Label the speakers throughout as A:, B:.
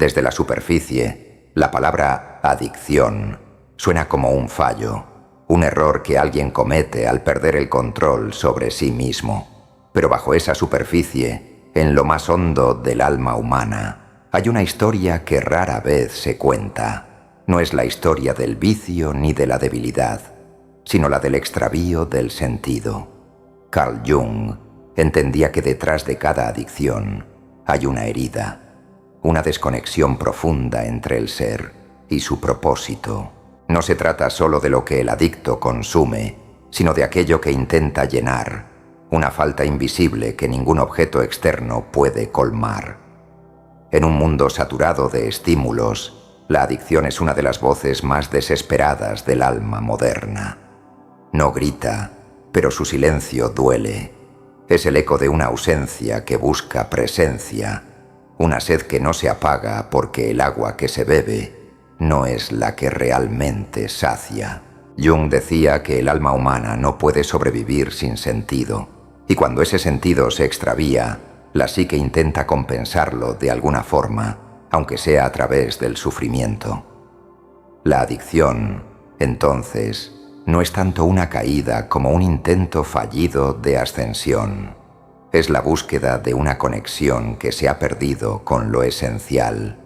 A: Desde la superficie, la palabra adicción suena como un fallo, un error que alguien comete al perder el control sobre sí mismo. Pero bajo esa superficie, en lo más hondo del alma humana, hay una historia que rara vez se cuenta. No es la historia del vicio ni de la debilidad, sino la del extravío del sentido. Carl Jung entendía que detrás de cada adicción hay una herida, una desconexión profunda entre el ser y su propósito. No se trata solo de lo que el adicto consume, sino de aquello que intenta llenar, una falta invisible que ningún objeto externo puede colmar. En un mundo saturado de estímulos, la adicción es una de las voces más desesperadas del alma moderna. No grita, pero su silencio duele. Es el eco de una ausencia que busca presencia, una sed que no se apaga porque el agua que se bebe no es la que realmente sacia. Jung decía que el alma humana no puede sobrevivir sin sentido, y cuando ese sentido se extravía, la psique intenta compensarlo de alguna forma, aunque sea a través del sufrimiento. La adicción, entonces, no es tanto una caída como un intento fallido de ascensión. Es la búsqueda de una conexión que se ha perdido con lo esencial.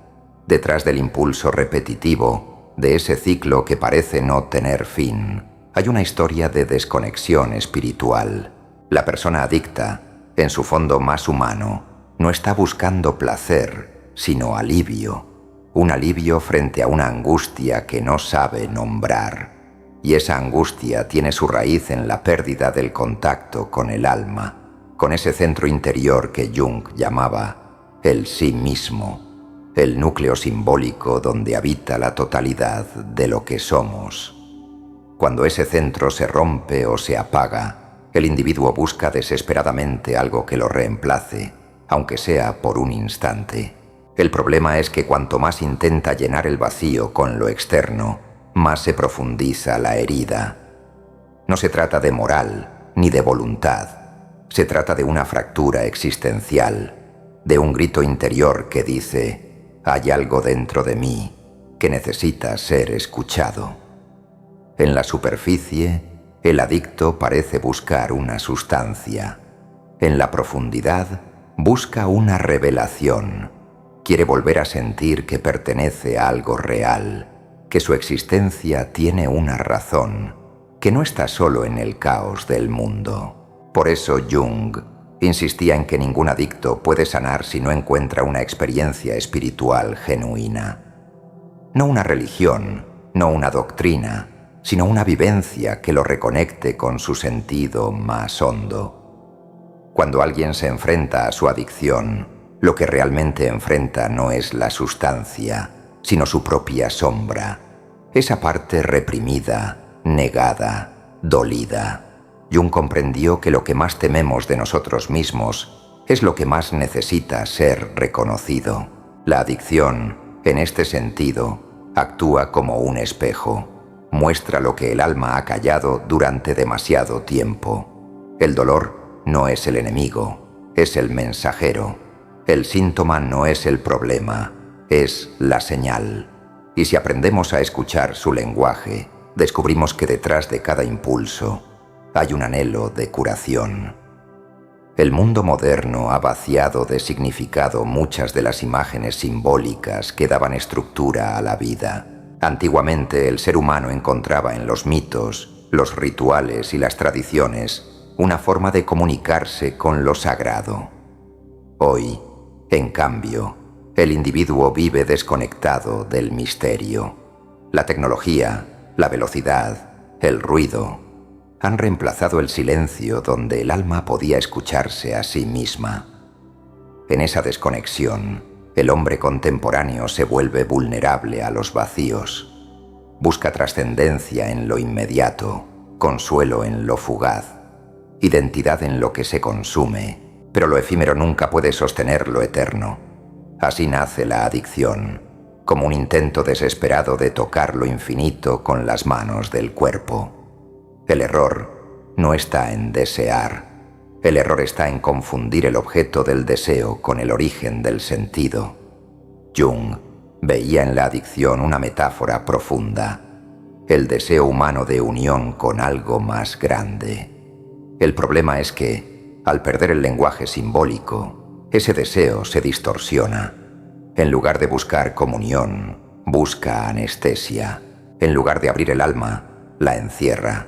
A: Detrás del impulso repetitivo, de ese ciclo que parece no tener fin, hay una historia de desconexión espiritual. La persona adicta, en su fondo más humano, no está buscando placer, sino alivio. Un alivio frente a una angustia que no sabe nombrar. Y esa angustia tiene su raíz en la pérdida del contacto con el alma, con ese centro interior que Jung llamaba el sí mismo, el núcleo simbólico donde habita la totalidad de lo que somos. Cuando ese centro se rompe o se apaga, el individuo busca desesperadamente algo que lo reemplace, aunque sea por un instante. El problema es que cuanto más intenta llenar el vacío con lo externo, más se profundiza la herida. No se trata de moral ni de voluntad. Se trata de una fractura existencial, de un grito interior que dice: hay algo dentro de mí que necesita ser escuchado. En la superficie, el adicto parece buscar una sustancia. En la profundidad, busca una revelación. Quiere volver a sentir que pertenece a algo real, que su existencia tiene una razón, que no está solo en el caos del mundo. Por eso Jung insistía en que ningún adicto puede sanar si no encuentra una experiencia espiritual genuina. No una religión, no una doctrina, sino una vivencia que lo reconecte con su sentido más hondo. Cuando alguien se enfrenta a su adicción, lo que realmente enfrenta no es la sustancia, sino su propia sombra, esa parte reprimida, negada, dolida. Jung comprendió que lo que más tememos de nosotros mismos es lo que más necesita ser reconocido. La adicción, en este sentido, actúa como un espejo. Muestra lo que el alma ha callado durante demasiado tiempo. El dolor no es el enemigo, es el mensajero. El síntoma no es el problema, es la señal. Y si aprendemos a escuchar su lenguaje, descubrimos que detrás de cada impulso hay un anhelo de curación. El mundo moderno ha vaciado de significado muchas de las imágenes simbólicas que daban estructura a la vida. Antiguamente el ser humano encontraba en los mitos, los rituales y las tradiciones una forma de comunicarse con lo sagrado. Hoy, en cambio, el individuo vive desconectado del misterio. La tecnología, la velocidad, el ruido han reemplazado el silencio donde el alma podía escucharse a sí misma. En esa desconexión, el hombre contemporáneo se vuelve vulnerable a los vacíos. Busca trascendencia en lo inmediato, consuelo en lo fugaz, identidad en lo que se consume, pero lo efímero nunca puede sostener lo eterno. Así nace la adicción, como un intento desesperado de tocar lo infinito con las manos del cuerpo. El error no está en desear. El error está en confundir el objeto del deseo con el origen del sentido. Jung veía en la adicción una metáfora profunda, el deseo humano de unión con algo más grande. El problema es que, al perder el lenguaje simbólico, ese deseo se distorsiona. En lugar de buscar comunión, busca anestesia. En lugar de abrir el alma, la encierra.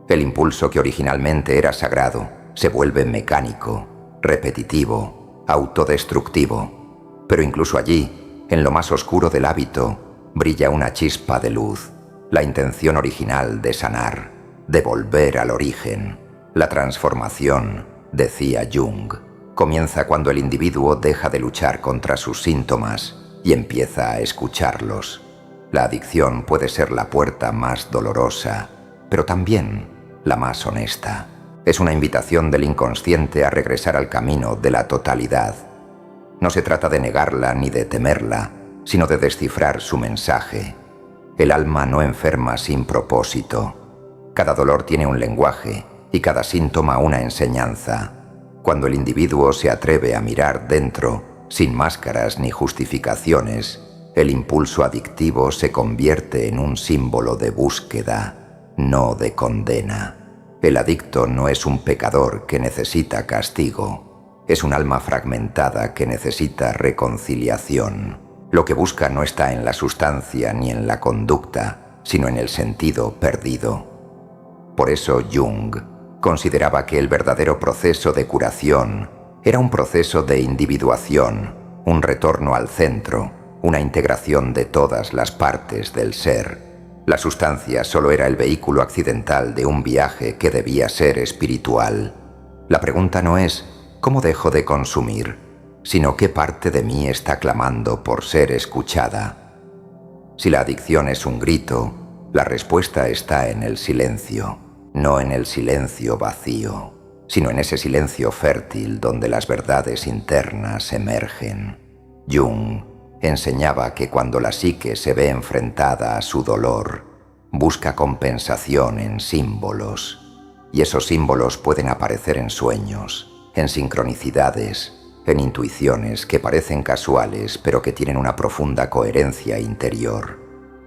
A: El impulso que originalmente era sagrado se vuelve mecánico, repetitivo, autodestructivo. Pero incluso allí, en lo más oscuro del hábito, brilla una chispa de luz, la intención original de sanar, de volver al origen. La transformación, decía Jung, comienza cuando el individuo deja de luchar contra sus síntomas y empieza a escucharlos. La adicción puede ser la puerta más dolorosa, pero también la más honesta. Es una invitación del inconsciente a regresar al camino de la totalidad. No se trata de negarla ni de temerla, sino de descifrar su mensaje. El alma no enferma sin propósito. Cada dolor tiene un lenguaje y cada síntoma una enseñanza. Cuando el individuo se atreve a mirar dentro, sin máscaras ni justificaciones, el impulso adictivo se convierte en un símbolo de búsqueda, no de condena. El adicto no es un pecador que necesita castigo, es un alma fragmentada que necesita reconciliación. Lo que busca no está en la sustancia ni en la conducta, sino en el sentido perdido. Por eso Jung consideraba que el verdadero proceso de curación era un proceso de individuación, un retorno al centro, una integración de todas las partes del ser. La sustancia solo era el vehículo accidental de un viaje que debía ser espiritual. La pregunta no es ¿cómo dejo de consumir?, sino ¿qué parte de mí está clamando por ser escuchada? Si la adicción es un grito, la respuesta está en el silencio, no en el silencio vacío, sino en ese silencio fértil donde las verdades internas emergen. Jung enseñaba que cuando la psique se ve enfrentada a su dolor, busca compensación en símbolos, y esos símbolos pueden aparecer en sueños, en sincronicidades, en intuiciones que parecen casuales pero que tienen una profunda coherencia interior.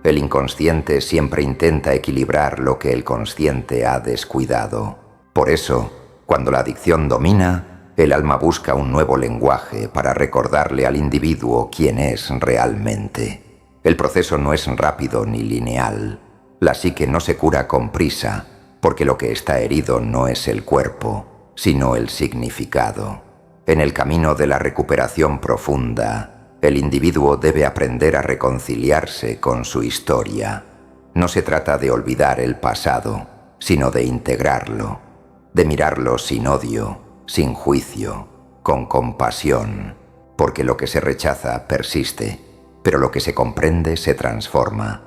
A: El inconsciente siempre intenta equilibrar lo que el consciente ha descuidado. Por eso, cuando la adicción domina, el alma busca un nuevo lenguaje para recordarle al individuo quién es realmente. El proceso no es rápido ni lineal. La psique no se cura con prisa, porque lo que está herido no es el cuerpo, sino el significado. En el camino de la recuperación profunda, el individuo debe aprender a reconciliarse con su historia. No se trata de olvidar el pasado, sino de integrarlo, de mirarlo sin odio, sin juicio, con compasión, porque lo que se rechaza persiste, pero lo que se comprende se transforma.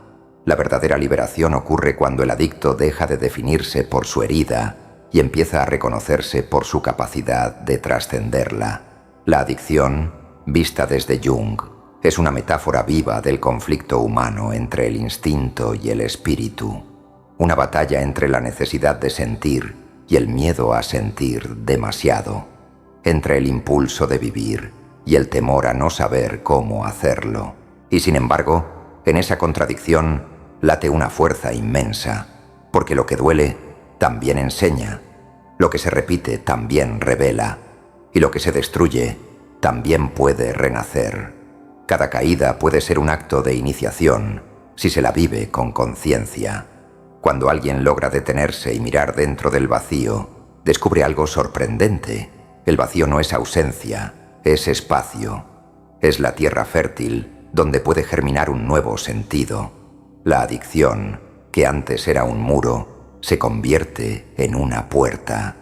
A: La verdadera liberación ocurre cuando el adicto deja de definirse por su herida y empieza a reconocerse por su capacidad de trascenderla. La adicción, vista desde Jung, es una metáfora viva del conflicto humano entre el instinto y el espíritu, una batalla entre la necesidad de sentir y el miedo a sentir demasiado, entre el impulso de vivir y el temor a no saber cómo hacerlo. Y sin embargo, en esa contradicción late una fuerza inmensa, porque lo que duele también enseña, lo que se repite también revela, y lo que se destruye también puede renacer. Cada caída puede ser un acto de iniciación si se la vive con conciencia. Cuando alguien logra detenerse y mirar dentro del vacío, descubre algo sorprendente. El vacío no es ausencia, es espacio. Es la tierra fértil donde puede germinar un nuevo sentido. La adicción, que antes era un muro, se convierte en una puerta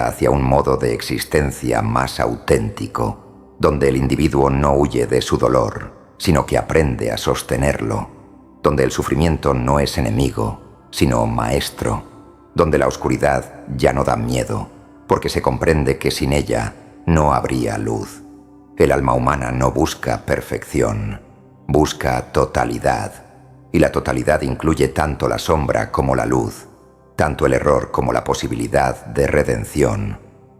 A: hacia un modo de existencia más auténtico, donde el individuo no huye de su dolor, sino que aprende a sostenerlo, donde el sufrimiento no es enemigo, sino maestro, donde la oscuridad ya no da miedo, porque se comprende que sin ella no habría luz. El alma humana no busca perfección, busca totalidad, y la totalidad incluye tanto la sombra como la luz, tanto el error como la posibilidad de redención.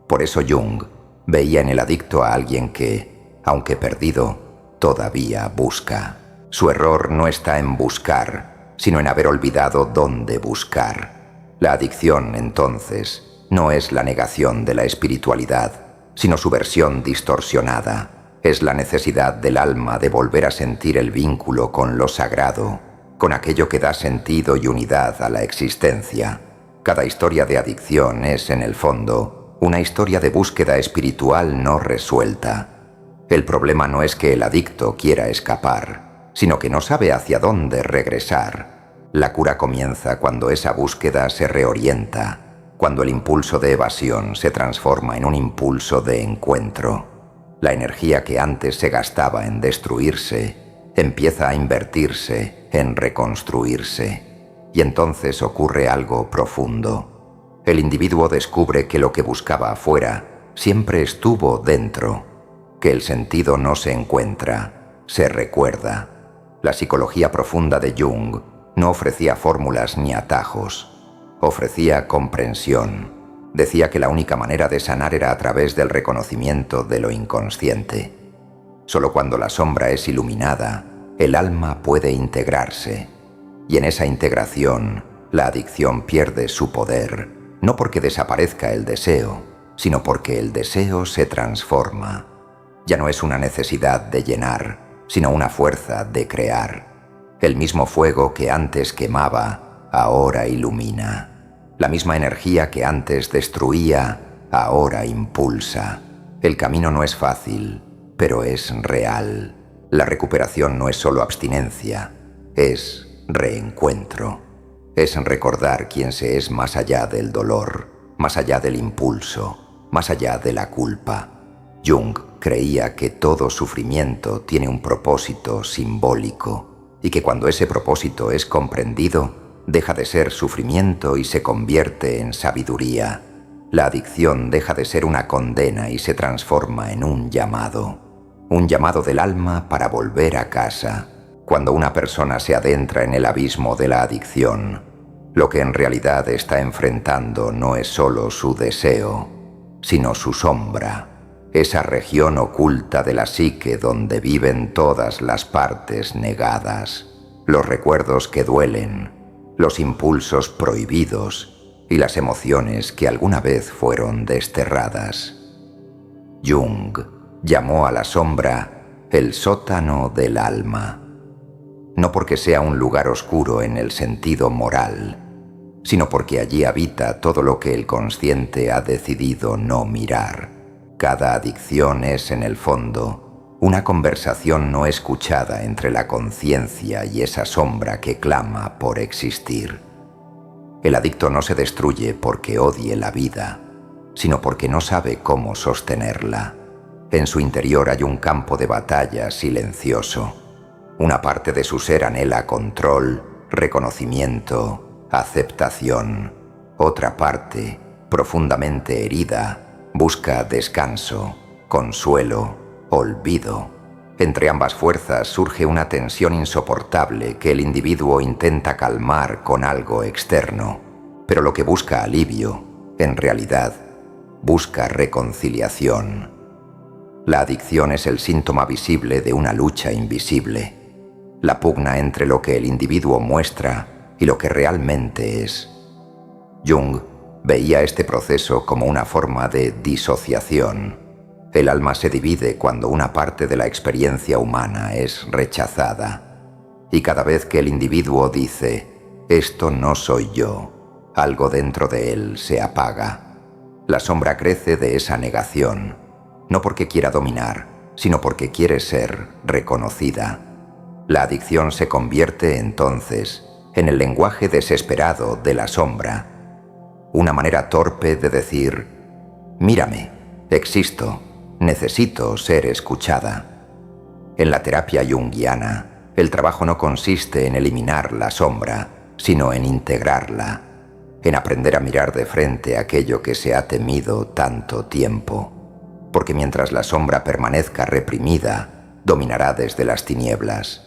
A: Por eso Jung veía en el adicto a alguien que, aunque perdido, todavía busca. Su error no está en buscar, sino en haber olvidado dónde buscar. La adicción, entonces, no es la negación de la espiritualidad, sino su versión distorsionada. Es la necesidad del alma de volver a sentir el vínculo con lo sagrado, con aquello que da sentido y unidad a la existencia. Cada historia de adicción es, en el fondo, una historia de búsqueda espiritual no resuelta. El problema no es que el adicto quiera escapar, sino que no sabe hacia dónde regresar. La cura comienza cuando esa búsqueda se reorienta, cuando el impulso de evasión se transforma en un impulso de encuentro. La energía que antes se gastaba en destruirse empieza a invertirse en reconstruirse, y entonces ocurre algo profundo. El individuo descubre que lo que buscaba afuera siempre estuvo dentro, que el sentido no se encuentra, se recuerda. La psicología profunda de Jung no ofrecía fórmulas ni atajos, ofrecía comprensión. Decía que la única manera de sanar era a través del reconocimiento de lo inconsciente. Solo cuando la sombra es iluminada, el alma puede integrarse, y en esa integración, la adicción pierde su poder, no porque desaparezca el deseo, sino porque el deseo se transforma. Ya no es una necesidad de llenar, sino una fuerza de crear. El mismo fuego que antes quemaba, ahora ilumina. La misma energía que antes destruía, ahora impulsa. El camino no es fácil, pero es real. La recuperación no es solo abstinencia, es reencuentro. Es recordar quién se es más allá del dolor, más allá del impulso, más allá de la culpa. Jung creía que todo sufrimiento tiene un propósito simbólico y que cuando ese propósito es comprendido, deja de ser sufrimiento y se convierte en sabiduría. La adicción deja de ser una condena y se transforma en un llamado del alma para volver a casa. Cuando una persona se adentra en el abismo de la adicción, lo que en realidad está enfrentando no es solo su deseo, sino su sombra, esa región oculta de la psique donde viven todas las partes negadas, los recuerdos que duelen, los impulsos prohibidos y las emociones que alguna vez fueron desterradas. Jung llamó a la sombra el sótano del alma, no porque sea un lugar oscuro en el sentido moral, sino porque allí habita todo lo que el consciente ha decidido no mirar. Cada adicción es, en el fondo, una conversación no escuchada entre la conciencia y esa sombra que clama por existir. El adicto no se destruye porque odie la vida, sino porque no sabe cómo sostenerla. En su interior hay un campo de batalla silencioso. Una parte de su ser anhela control, reconocimiento, aceptación. Otra parte, profundamente herida, busca descanso, consuelo, olvido. Entre ambas fuerzas surge una tensión insoportable que el individuo intenta calmar con algo externo, pero lo que busca alivio, en realidad, busca reconciliación. La adicción es el síntoma visible de una lucha invisible, la pugna entre lo que el individuo muestra y lo que realmente es. Jung veía este proceso como una forma de disociación. El alma se divide cuando una parte de la experiencia humana es rechazada. Y cada vez que el individuo dice, «Esto no soy yo», algo dentro de él se apaga. La sombra crece de esa negación, no porque quiera dominar, sino porque quiere ser reconocida. La adicción se convierte, entonces, en el lenguaje desesperado de la sombra, una manera torpe de decir, «Mírame, existo, necesito ser escuchada». En la terapia junguiana, el trabajo no consiste en eliminar la sombra, sino en integrarla, en aprender a mirar de frente aquello que se ha temido tanto tiempo. Porque mientras la sombra permanezca reprimida, dominará desde las tinieblas.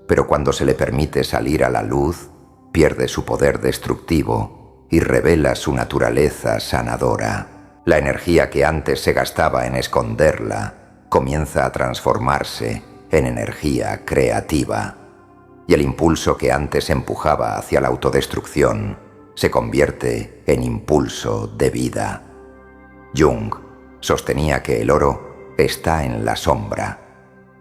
A: Pero cuando se le permite salir a la luz, pierde su poder destructivo y revela su naturaleza sanadora. La energía que antes se gastaba en esconderla comienza a transformarse en energía creativa. Y el impulso que antes empujaba hacia la autodestrucción se convierte en impulso de vida. Jung sostenía que el oro está en la sombra,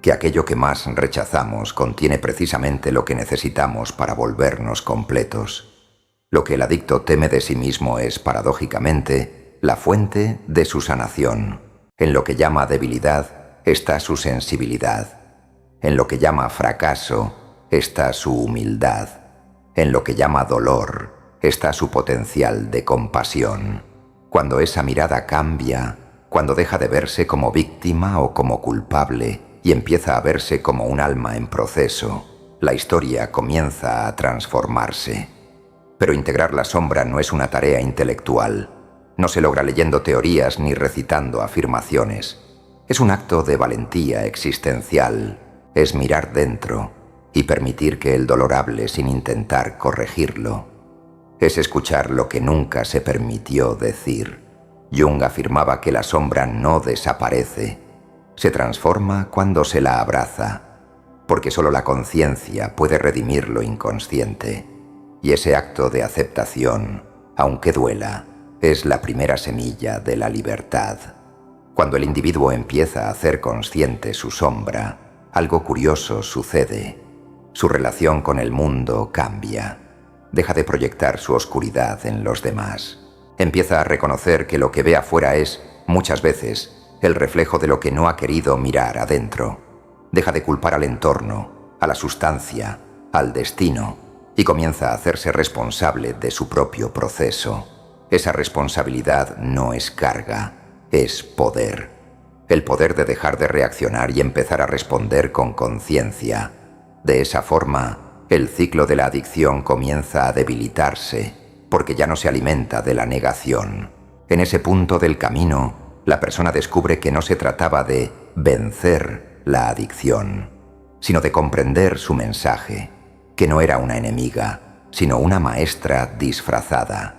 A: que aquello que más rechazamos contiene precisamente lo que necesitamos para volvernos completos. Lo que el adicto teme de sí mismo es, paradójicamente, la fuente de su sanación. En lo que llama debilidad está su sensibilidad. En lo que llama fracaso está su humildad. En lo que llama dolor está su potencial de compasión. Cuando esa mirada cambia, cuando deja de verse como víctima o como culpable y empieza a verse como un alma en proceso, la historia comienza a transformarse. Pero integrar la sombra no es una tarea intelectual. No se logra leyendo teorías ni recitando afirmaciones. Es un acto de valentía existencial. Es mirar dentro y permitir que el dolor hable sin intentar corregirlo. Es escuchar lo que nunca se permitió decir. Jung afirmaba que la sombra no desaparece. Se transforma cuando se la abraza, porque solo la conciencia puede redimir lo inconsciente. Y ese acto de aceptación, aunque duela, es la primera semilla de la libertad. Cuando el individuo empieza a hacer consciente su sombra, algo curioso sucede. Su relación con el mundo cambia. Deja de proyectar su oscuridad en los demás. Empieza a reconocer que lo que ve afuera es, muchas veces, el reflejo de lo que no ha querido mirar adentro. Deja de culpar al entorno, a la sustancia, al destino, y comienza a hacerse responsable de su propio proceso. Esa responsabilidad no es carga, es poder. El poder de dejar de reaccionar y empezar a responder con conciencia. De esa forma, el ciclo de la adicción comienza a debilitarse, porque ya no se alimenta de la negación. En ese punto del camino, la persona descubre que no se trataba de vencer la adicción, sino de comprender su mensaje, que no era una enemiga, sino una maestra disfrazada.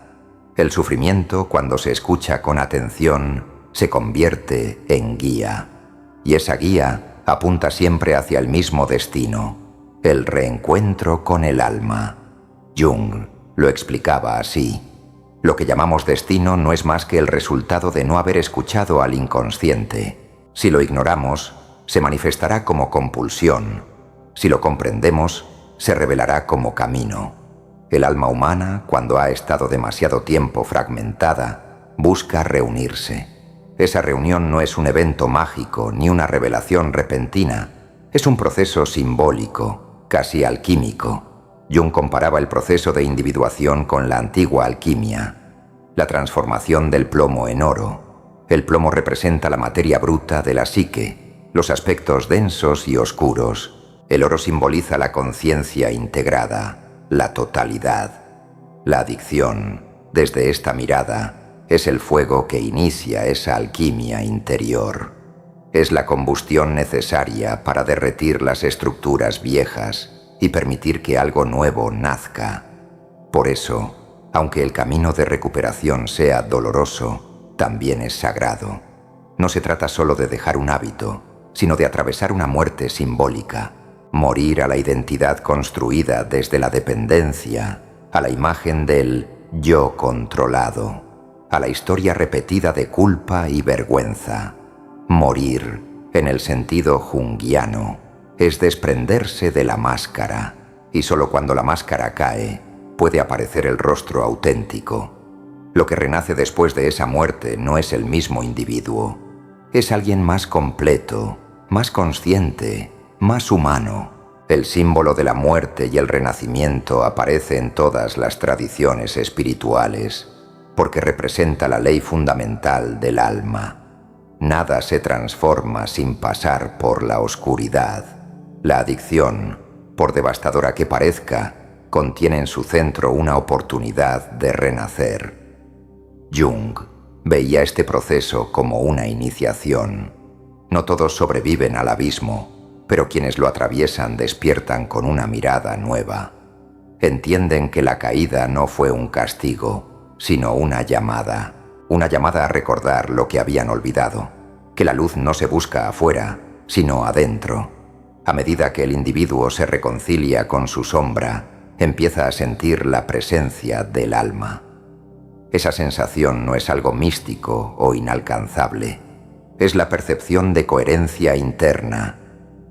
A: El sufrimiento, cuando se escucha con atención, se convierte en guía, y esa guía apunta siempre hacia el mismo destino, el reencuentro con el alma. Jung lo explicaba así: lo que llamamos destino no es más que el resultado de no haber escuchado al inconsciente. Si lo ignoramos, se manifestará como compulsión. Si lo comprendemos, se revelará como camino. El alma humana, cuando ha estado demasiado tiempo fragmentada, busca reunirse. Esa reunión no es un evento mágico ni una revelación repentina. Es un proceso simbólico, casi alquímico. Jung comparaba el proceso de individuación con la antigua alquimia, la transformación del plomo en oro. El plomo representa la materia bruta de la psique, los aspectos densos y oscuros. El oro simboliza la conciencia integrada, la totalidad. La adicción, desde esta mirada, es el fuego que inicia esa alquimia interior. Es la combustión necesaria para derretir las estructuras viejas y permitir que algo nuevo nazca. Por eso, aunque el camino de recuperación sea doloroso, también es sagrado. No se trata solo de dejar un hábito, sino de atravesar una muerte simbólica, morir a la identidad construida desde la dependencia, a la imagen del yo controlado, a la historia repetida de culpa y vergüenza. Morir, en el sentido junguiano, es desprenderse de la máscara, y solo cuando la máscara cae, puede aparecer el rostro auténtico. Lo que renace después de esa muerte no es el mismo individuo, es alguien más completo, más consciente, más humano. El símbolo de la muerte y el renacimiento aparece en todas las tradiciones espirituales, porque representa la ley fundamental del alma. Nada se transforma sin pasar por la oscuridad. La adicción, por devastadora que parezca, contiene en su centro una oportunidad de renacer. Jung veía este proceso como una iniciación. No todos sobreviven al abismo, pero quienes lo atraviesan despiertan con una mirada nueva. Entienden que la caída no fue un castigo, sino una llamada a recordar lo que habían olvidado, que la luz no se busca afuera, sino adentro. A medida que el individuo se reconcilia con su sombra, empieza a sentir la presencia del alma. Esa sensación no es algo místico o inalcanzable. Es la percepción de coherencia interna,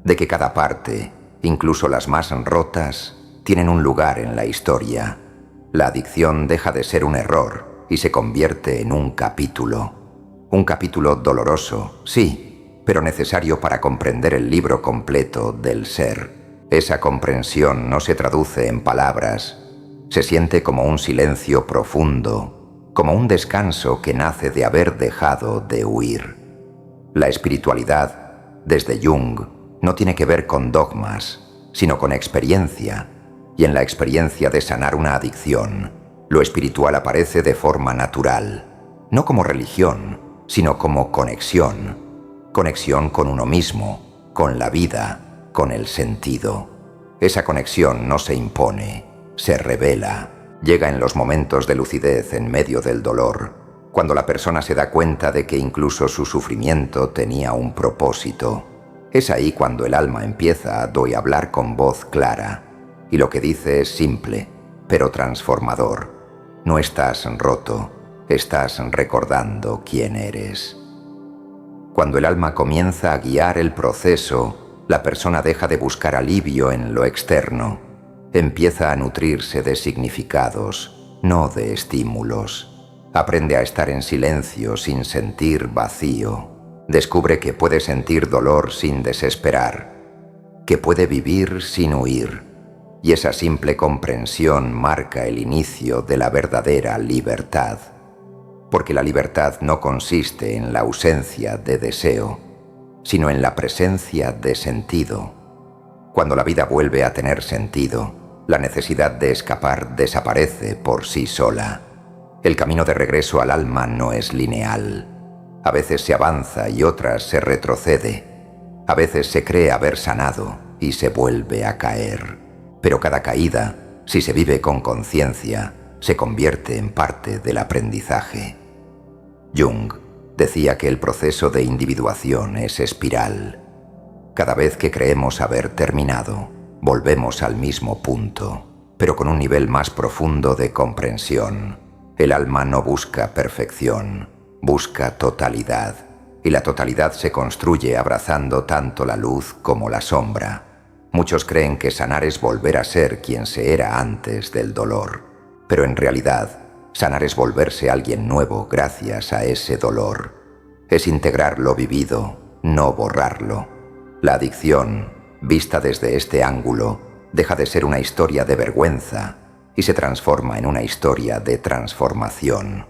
A: de que cada parte, incluso las más rotas, tienen un lugar en la historia. La adicción deja de ser un error y se convierte en un capítulo. Un capítulo doloroso, sí, pero necesario para comprender el libro completo del ser. Esa comprensión no se traduce en palabras. Se siente como un silencio profundo, como un descanso que nace de haber dejado de huir. La espiritualidad, desde Jung, no tiene que ver con dogmas, sino con experiencia, y en la experiencia de sanar una adicción, lo espiritual aparece de forma natural, no como religión, sino como conexión. Conexión con uno mismo, con la vida, con el sentido. Esa conexión no se impone, se revela, llega en los momentos de lucidez en medio del dolor, cuando la persona se da cuenta de que incluso su sufrimiento tenía un propósito. Es ahí cuando el alma empieza a hablar con voz clara, y lo que dice es simple, pero transformador. No estás roto, estás recordando quién eres. Cuando el alma comienza a guiar el proceso, la persona deja de buscar alivio en lo externo. Empieza a nutrirse de significados, no de estímulos. Aprende a estar en silencio sin sentir vacío. Descubre que puede sentir dolor sin desesperar, que puede vivir sin huir. Y esa simple comprensión marca el inicio de la verdadera libertad. Porque la libertad no consiste en la ausencia de deseo, sino en la presencia de sentido. Cuando la vida vuelve a tener sentido, la necesidad de escapar desaparece por sí sola. El camino de regreso al alma no es lineal. A veces se avanza y otras se retrocede. A veces se cree haber sanado y se vuelve a caer. Pero cada caída, si se vive con conciencia, se convierte en parte del aprendizaje. Jung decía que el proceso de individuación es espiral. Cada vez que creemos haber terminado, volvemos al mismo punto, pero con un nivel más profundo de comprensión. El alma no busca perfección, busca totalidad, y la totalidad se construye abrazando tanto la luz como la sombra. Muchos creen que sanar es volver a ser quien se era antes del dolor, pero en realidad, sanar es volverse alguien nuevo gracias a ese dolor. Es integrar lo vivido, no borrarlo. La adicción, vista desde este ángulo, deja de ser una historia de vergüenza y se transforma en una historia de transformación.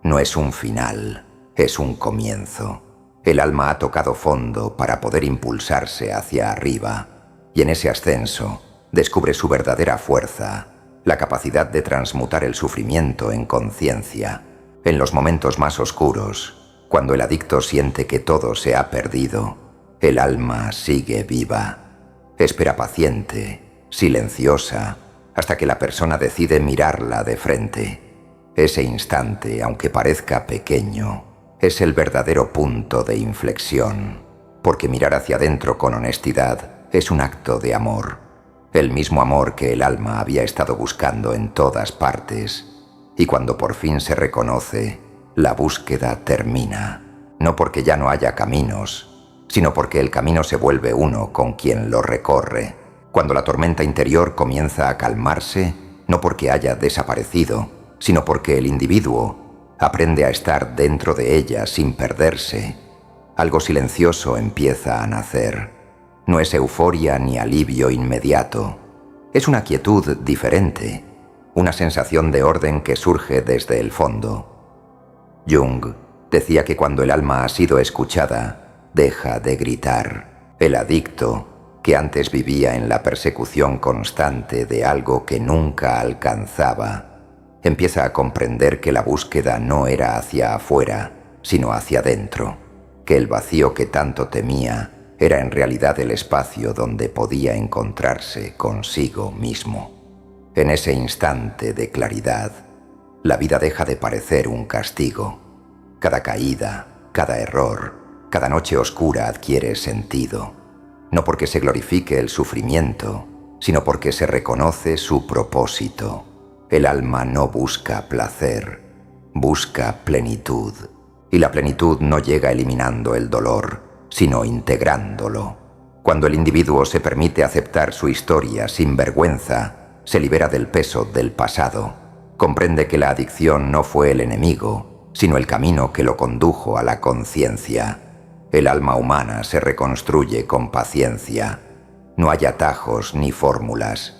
A: No es un final, es un comienzo. El alma ha tocado fondo para poder impulsarse hacia arriba, y en ese ascenso descubre su verdadera fuerza, la capacidad de transmutar el sufrimiento en conciencia. En los momentos más oscuros, cuando el adicto siente que todo se ha perdido, el alma sigue viva. Espera paciente, silenciosa, hasta que la persona decide mirarla de frente. Ese instante, aunque parezca pequeño, es el verdadero punto de inflexión, porque mirar hacia adentro con honestidad es un acto de amor, el mismo amor que el alma había estado buscando en todas partes, y cuando por fin se reconoce, la búsqueda termina, no porque ya no haya caminos, sino porque el camino se vuelve uno con quien lo recorre. Cuando la tormenta interior comienza a calmarse, no porque haya desaparecido, sino porque el individuo aprende a estar dentro de ella sin perderse. Algo silencioso empieza a nacer. No es euforia ni alivio inmediato. Es una quietud diferente, una sensación de orden que surge desde el fondo. Jung decía que cuando el alma ha sido escuchada, deja de gritar. El adicto, que antes vivía en la persecución constante de algo que nunca alcanzaba, empieza a comprender que la búsqueda no era hacia afuera, sino hacia adentro, que el vacío que tanto temía era en realidad el espacio donde podía encontrarse consigo mismo. En ese instante de claridad, la vida deja de parecer un castigo. Cada caída, cada error, cada noche oscura adquiere sentido. no porque se glorifique el sufrimiento, sino porque se reconoce su propósito. El alma no busca placer, busca plenitud. Y la plenitud no llega eliminando el dolor, sino integrándolo. Cuando el individuo se permite aceptar su historia sin vergüenza, se libera del peso del pasado. Comprende que la adicción no fue el enemigo, sino el camino que lo condujo a la conciencia. El alma humana se reconstruye con paciencia. No hay atajos ni fórmulas,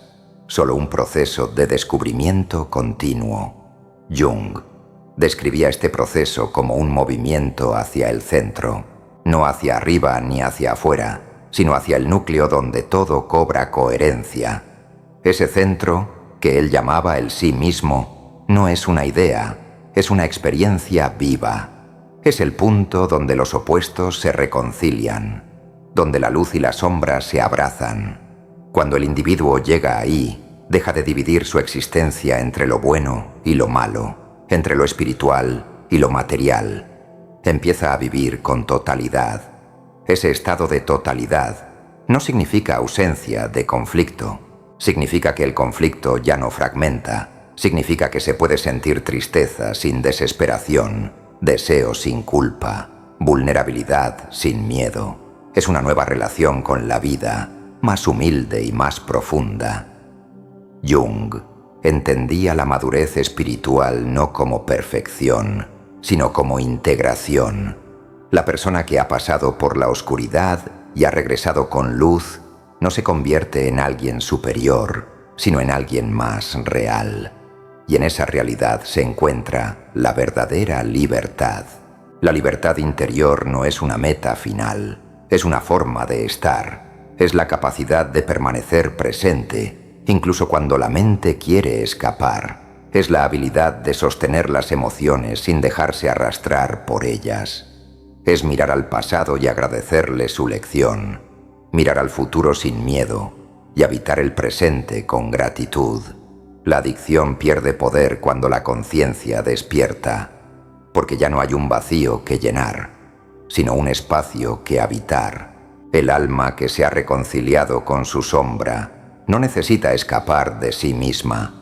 A: solo un proceso de descubrimiento continuo. Jung describía este proceso como un movimiento hacia el centro, no hacia arriba ni hacia afuera, sino hacia el núcleo donde todo cobra coherencia. Ese centro, que él llamaba el sí mismo, no es una idea, es una experiencia viva. Es el punto donde los opuestos se reconcilian, donde la luz y la sombra se abrazan. Cuando el individuo llega ahí, deja de dividir su existencia entre lo bueno y lo malo, entre lo espiritual y lo material. Empieza a vivir con totalidad. Ese estado de totalidad no significa ausencia de conflicto. Significa que el conflicto ya no fragmenta. Significa que se puede sentir tristeza sin desesperación, deseo sin culpa, vulnerabilidad sin miedo. Es una nueva relación con la vida, más humilde y más profunda. Jung entendía la madurez espiritual no como perfección, sino como integración. La persona que ha pasado por la oscuridad y ha regresado con luz no se convierte en alguien superior, sino en alguien más real. Y en esa realidad se encuentra la verdadera libertad. La libertad interior no es una meta final, es una forma de estar. Es la capacidad de permanecer presente, incluso cuando la mente quiere escapar. Es la habilidad de sostener las emociones sin dejarse arrastrar por ellas. Es mirar al pasado y agradecerle su lección. Mirar al futuro sin miedo y habitar el presente con gratitud. La adicción pierde poder cuando la conciencia despierta, porque ya no hay un vacío que llenar, sino un espacio que habitar. El alma que se ha reconciliado con su sombra no necesita escapar de sí misma.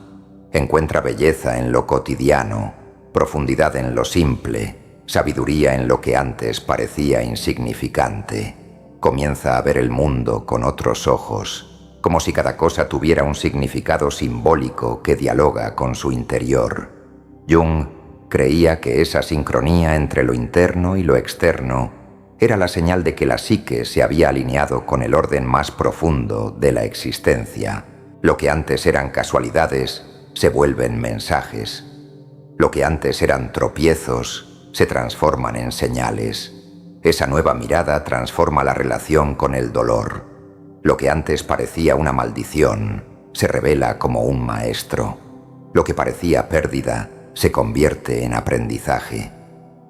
A: Encuentra belleza en lo cotidiano, profundidad en lo simple, sabiduría en lo que antes parecía insignificante. Comienza a ver el mundo con otros ojos, como si cada cosa tuviera un significado simbólico que dialoga con su interior. Jung creía que esa sincronía entre lo interno y lo externo era la señal de que la psique se había alineado con el orden más profundo de la existencia. Lo que antes eran casualidades se vuelven mensajes. Lo que antes eran tropiezos se transforman en señales. Esa nueva mirada transforma la relación con el dolor. Lo que antes parecía una maldición se revela como un maestro. Lo que parecía pérdida se convierte en aprendizaje.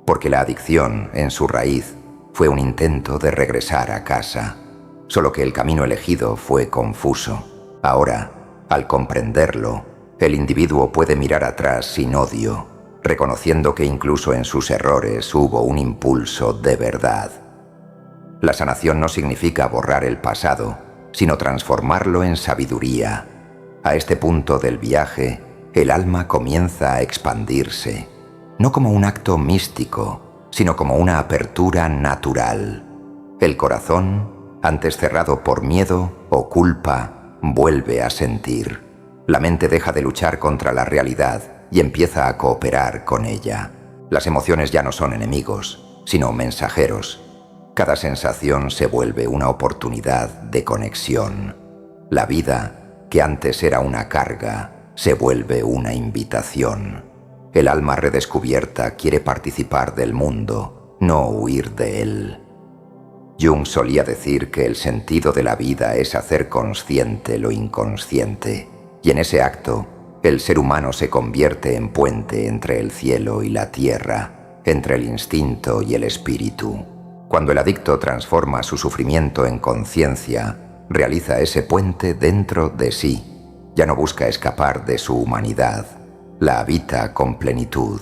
A: Porque la adicción, en su raíz, fue un intento de regresar a casa. Solo que el camino elegido fue confuso. Ahora, al comprenderlo, el individuo puede mirar atrás sin odio, reconociendo que incluso en sus errores hubo un impulso de verdad. La sanación no significa borrar el pasado, sino transformarlo en sabiduría. A este punto del viaje, el alma comienza a expandirse, no como un acto místico, sino como una apertura natural. El corazón, antes cerrado por miedo o culpa, vuelve a sentir. La mente deja de luchar contra la realidad y empieza a cooperar con ella. Las emociones ya no son enemigos, sino mensajeros. Cada sensación se vuelve una oportunidad de conexión. La vida, que antes era una carga, se vuelve una invitación. El alma redescubierta quiere participar del mundo, no huir de él. Jung solía decir que el sentido de la vida es hacer consciente lo inconsciente, y en ese acto, el ser humano se convierte en puente entre el cielo y la tierra, entre el instinto y el espíritu. Cuando el adicto transforma su sufrimiento en conciencia, realiza ese puente dentro de sí. Ya no busca escapar de su humanidad, la habita con plenitud.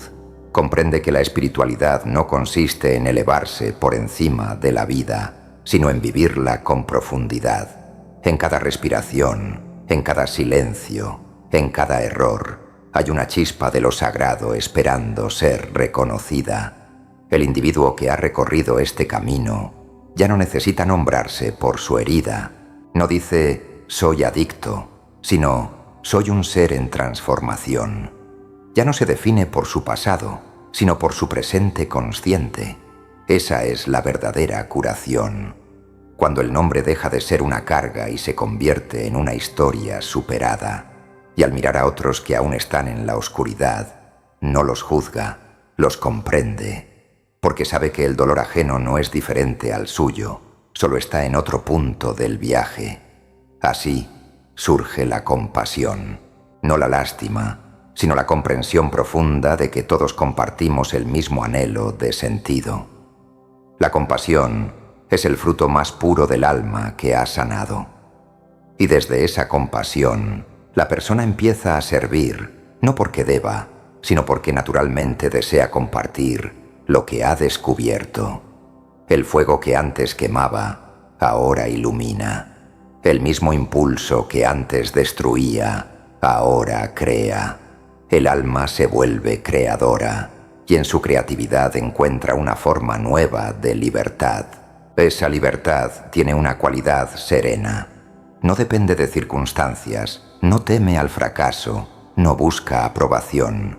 A: Comprende que la espiritualidad no consiste en elevarse por encima de la vida, sino en vivirla con profundidad, en cada respiración, en cada silencio, en cada error. Hay una chispa de lo sagrado esperando ser reconocida. El individuo que ha recorrido este camino ya no necesita nombrarse por su herida. No dice «soy adicto», sino «soy un ser en transformación». Ya no se define por su pasado, sino por su presente consciente. Esa es la verdadera curación. Cuando el nombre deja de ser una carga y se convierte en una historia superada, y al mirar a otros que aún están en la oscuridad, no los juzga, los comprende, porque sabe que el dolor ajeno no es diferente al suyo, solo está en otro punto del viaje. Así surge la compasión, no la lástima, sino la comprensión profunda de que todos compartimos el mismo anhelo de sentido. La compasión es el fruto más puro del alma que ha sanado. Y desde esa compasión, la persona empieza a servir, no porque deba, sino porque naturalmente desea compartir lo que ha descubierto. El fuego que antes quemaba, ahora ilumina. El mismo impulso que antes destruía, ahora crea. El alma se vuelve creadora y en su creatividad encuentra una forma nueva de libertad. Esa libertad tiene una cualidad serena. No depende de circunstancias, no teme al fracaso, no busca aprobación.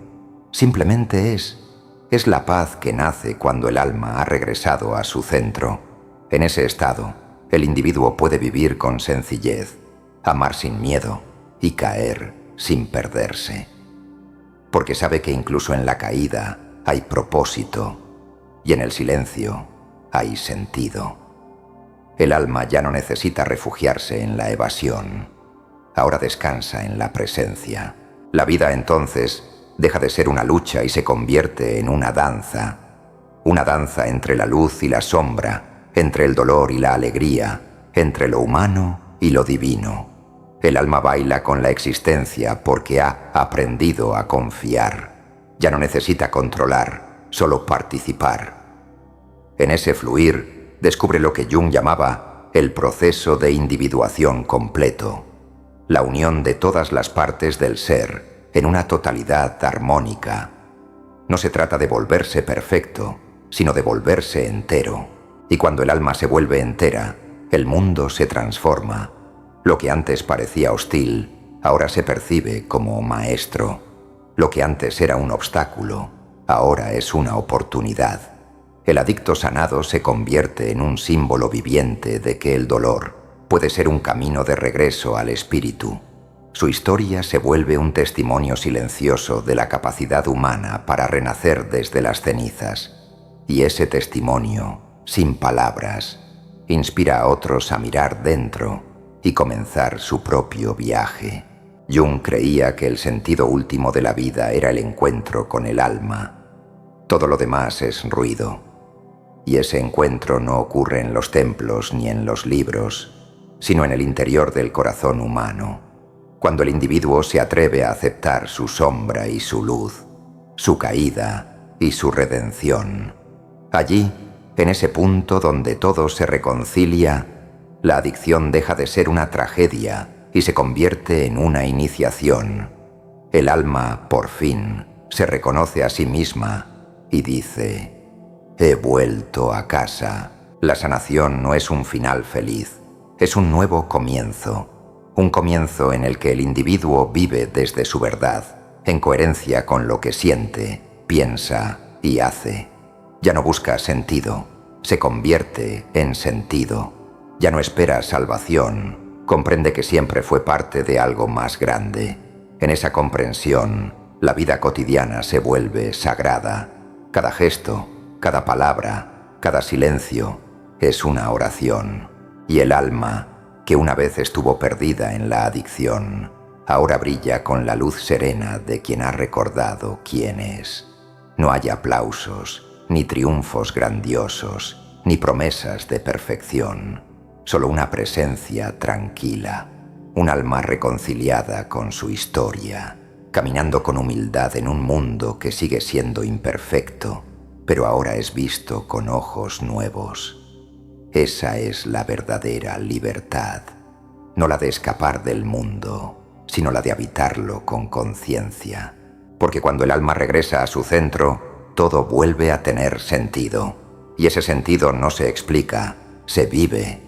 A: Simplemente es la paz que nace cuando el alma ha regresado a su centro. En ese estado, el individuo puede vivir con sencillez, amar sin miedo y caer sin perderse. Porque sabe que incluso en la caída hay propósito y en el silencio hay sentido. El alma ya no necesita refugiarse en la evasión. Ahora descansa en la presencia. La vida entonces deja de ser una lucha y se convierte en una danza entre la luz y la sombra, entre el dolor y la alegría, entre lo humano y lo divino. El alma baila con la existencia porque ha aprendido a confiar. Ya no necesita controlar, solo participar. En ese fluir descubre lo que Jung llamaba el proceso de individuación completo, la unión de todas las partes del ser en una totalidad armónica. No se trata de volverse perfecto, sino de volverse entero. Y cuando el alma se vuelve entera, el mundo se transforma. Lo que antes parecía hostil, ahora se percibe como maestro. Lo que antes era un obstáculo, ahora es una oportunidad. El adicto sanado se convierte en un símbolo viviente de que el dolor puede ser un camino de regreso al espíritu. Su historia se vuelve un testimonio silencioso de la capacidad humana para renacer desde las cenizas. Y ese testimonio, sin palabras, inspira a otros a mirar dentro y comenzar su propio viaje. Jung creía que el sentido último de la vida era el encuentro con el alma. Todo lo demás es ruido. Y ese encuentro no ocurre en los templos ni en los libros, sino en el interior del corazón humano, cuando el individuo se atreve a aceptar su sombra y su luz, su caída y su redención. Allí, en ese punto donde todo se reconcilia, la adicción deja de ser una tragedia y se convierte en una iniciación. El alma, por fin, se reconoce a sí misma y dice: «He vuelto a casa». La sanación no es un final feliz, es un nuevo comienzo. Un comienzo en el que el individuo vive desde su verdad, en coherencia con lo que siente, piensa y hace. Ya no busca sentido, se convierte en sentido. Ya no espera salvación, comprende que siempre fue parte de algo más grande. En esa comprensión, la vida cotidiana se vuelve sagrada. Cada gesto, cada palabra, cada silencio es una oración. Y el alma, que una vez estuvo perdida en la adicción, ahora brilla con la luz serena de quien ha recordado quién es. No hay aplausos, ni triunfos grandiosos, ni promesas de perfección, solo una presencia tranquila, un alma reconciliada con su historia, caminando con humildad en un mundo que sigue siendo imperfecto, pero ahora es visto con ojos nuevos. Esa es la verdadera libertad, no la de escapar del mundo, sino la de habitarlo con conciencia. Porque cuando el alma regresa a su centro, todo vuelve a tener sentido. Y ese sentido no se explica, se vive